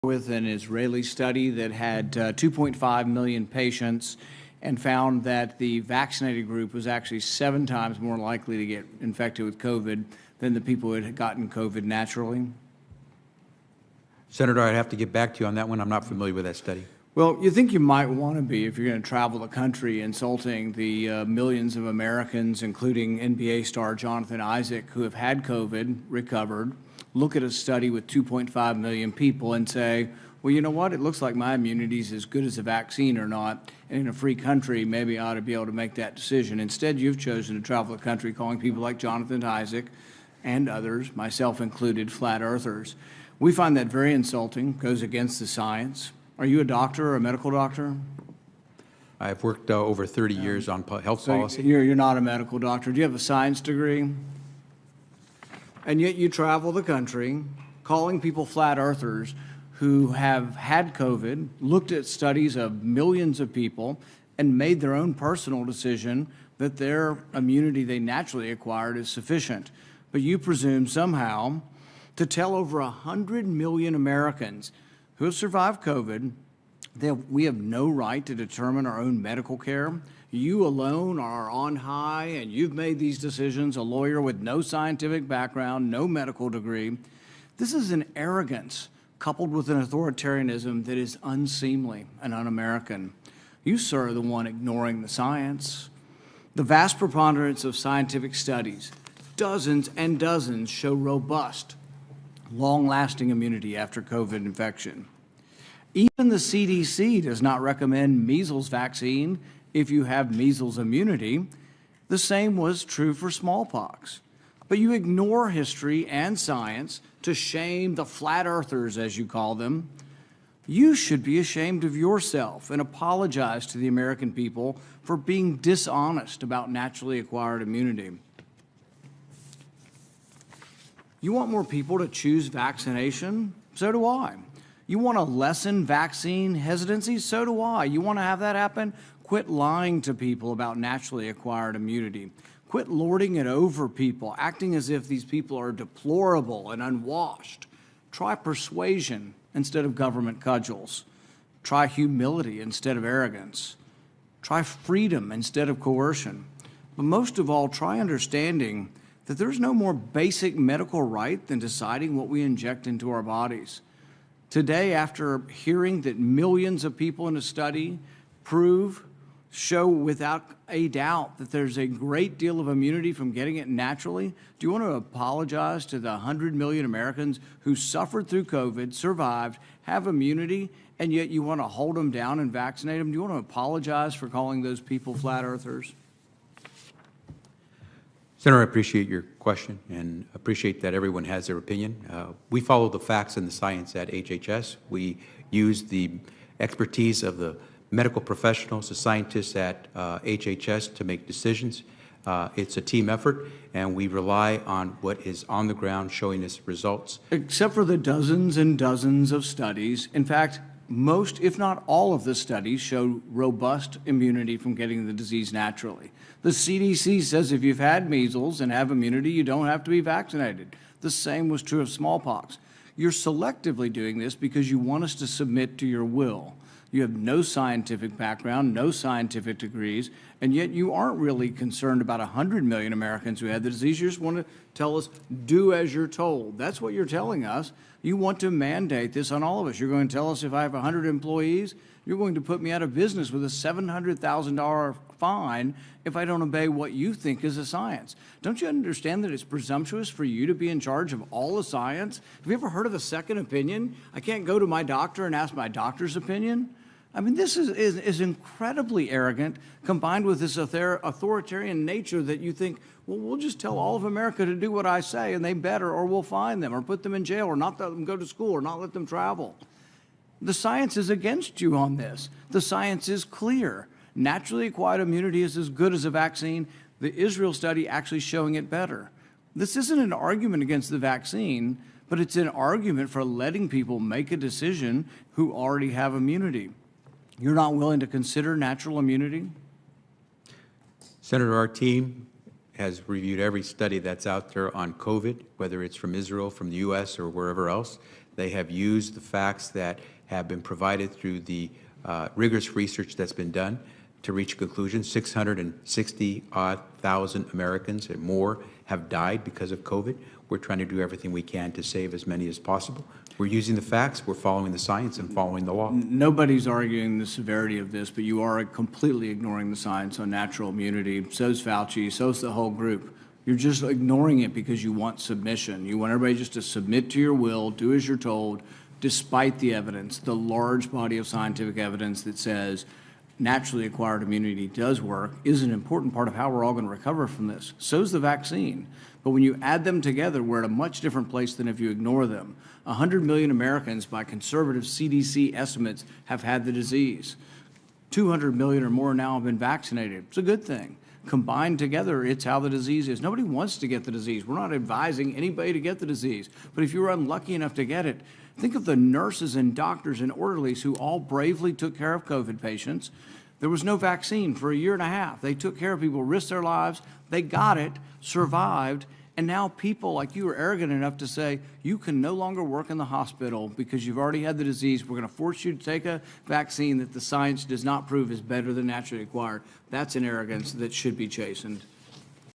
with an Israeli study that had 2.5 million patients and found that the vaccinated group was actually 7 times more likely to get infected with COVID than the people who had gotten COVID naturally? Senator, I'd have to get back to you on that one. I'm not familiar with that study. Well, you think you might want to be if you're going to travel the country insulting the millions of Americans, including NBA star Jonathan Isaac, who have had COVID, recovered, look at a study with 2.5 million people and say, well, you know what? It looks like my immunity is as good as a vaccine or not. And in a free country, maybe I ought to be able to make that decision. Instead, you've chosen to travel the country calling people like Jonathan Isaac and others, myself included, flat earthers. We find that very insulting, goes against the science. Are you a doctor or a medical doctor? I've worked over 30 years on health policy. You're not a medical doctor. Do you have a science degree? And yet you travel the country calling people flat earthers who have had COVID, looked at studies of millions of people, and made their own personal decision that their immunity they naturally acquired is sufficient. But you presume somehow to tell over 100 million Americans who have survived COVID that we have no right to determine our own medical care. You alone are on high, and you've made these decisions, a lawyer with no scientific background, no medical degree. This is an arrogance coupled with an authoritarianism that is unseemly and un-American. You, sir, are the one ignoring the science. The vast preponderance of scientific studies, dozens and dozens, show robust, long-lasting immunity after COVID infection. Even the CDC does not recommend measles vaccine if you have measles immunity. The same was true for smallpox. But you ignore history and science to shame the flat earthers, as you call them. You should be ashamed of yourself and apologize to the American people for being dishonest about naturally acquired immunity. You want more people to choose vaccination? So do I. You want to lessen vaccine hesitancy? So do I. You want to have that happen? Quit lying to people about naturally acquired immunity. Quit lording it over people, acting as if these people are deplorable and unwashed. Try persuasion instead of government cudgels. Try humility instead of arrogance. Try freedom instead of coercion. But most of all, try understanding that there's no more basic medical right than deciding what we inject into our bodies. Today, after hearing that millions of people in a study show without a doubt that there's a great deal of immunity from getting it naturally, do you want to apologize to the 100 million Americans who suffered through COVID, survived, have immunity, and yet you want to hold them down and vaccinate them? Do you want to apologize for calling those people flat earthers? Senator, I appreciate your question and appreciate that everyone has their opinion. We follow the facts and the science at HHS. We use the expertise of the medical professionals, the scientists at HHS to make decisions. It's a team effort, and we rely on what is on the ground showing us results. Except for the dozens and dozens of studies. In fact, most, if not all of the studies show robust immunity from getting the disease naturally. The CDC says if you've had measles and have immunity, you don't have to be vaccinated. The same was true of smallpox. You're selectively doing this because you want us to submit to your will. You have no scientific background, no scientific degrees, and yet you aren't really concerned about 100 million Americans who had the disease. You just want to tell us, do as you're told. That's what you're telling us. You want to mandate this on all of us. You're going to tell us if I have 100 employees, you're going to put me out of business with a $700,000 fine if I don't obey what you think is a science. Don't you understand that it's presumptuous for you to be in charge of all the science? Have you ever heard of a second opinion? I can't go to my doctor and ask my doctor's opinion. I mean, this is incredibly arrogant, combined with this authoritarian nature that you think, well, we'll just tell all of America to do what I say, and they better, or we'll fine them, or put them in jail, or not let them go to school, or not let them travel. The science is against you on this. The science is clear. Naturally acquired immunity is as good as a vaccine. The Israel study actually showing it better. This isn't an argument against the vaccine, but it's an argument for letting people make a decision who already have immunity. You're not willing to consider natural immunity? Senator, our team has reviewed every study that's out there on COVID, whether it's from Israel, from the U.S., or wherever else. They have used the facts that have been provided through the rigorous research that's been done to reach a conclusion. 660,000 Americans and more have died because of COVID. We're trying to do everything we can to save as many as possible. We're using the facts, we're following the science and following the law. Nobody's arguing the severity of this, but you are completely ignoring the science on natural immunity. So's Fauci, so's the whole group. You're just ignoring it because you want submission. You want everybody just to submit to your will, do as you're told, despite the evidence, the large body of scientific evidence that says naturally acquired immunity does work is an important part of how we're all going to recover from this. So's the vaccine. But when you add them together, we're at a much different place than if you ignore them. 100 million Americans, by conservative CDC estimates, have had the disease. 200 million or more now have been vaccinated. It's a good thing. Combined together, it's how the disease is. Nobody wants to get the disease. We're not advising anybody to get the disease. But if you were unlucky enough to get it, think of the nurses and doctors and orderlies who all bravely took care of COVID patients. There was no vaccine for a year and a half. They took care of people, risked their lives. They got it, survived, and now people like you are arrogant enough to say, you can no longer work in the hospital because you've already had the disease. We're going to force you to take a vaccine that the science does not prove is better than naturally acquired. That's an arrogance that should be chastened.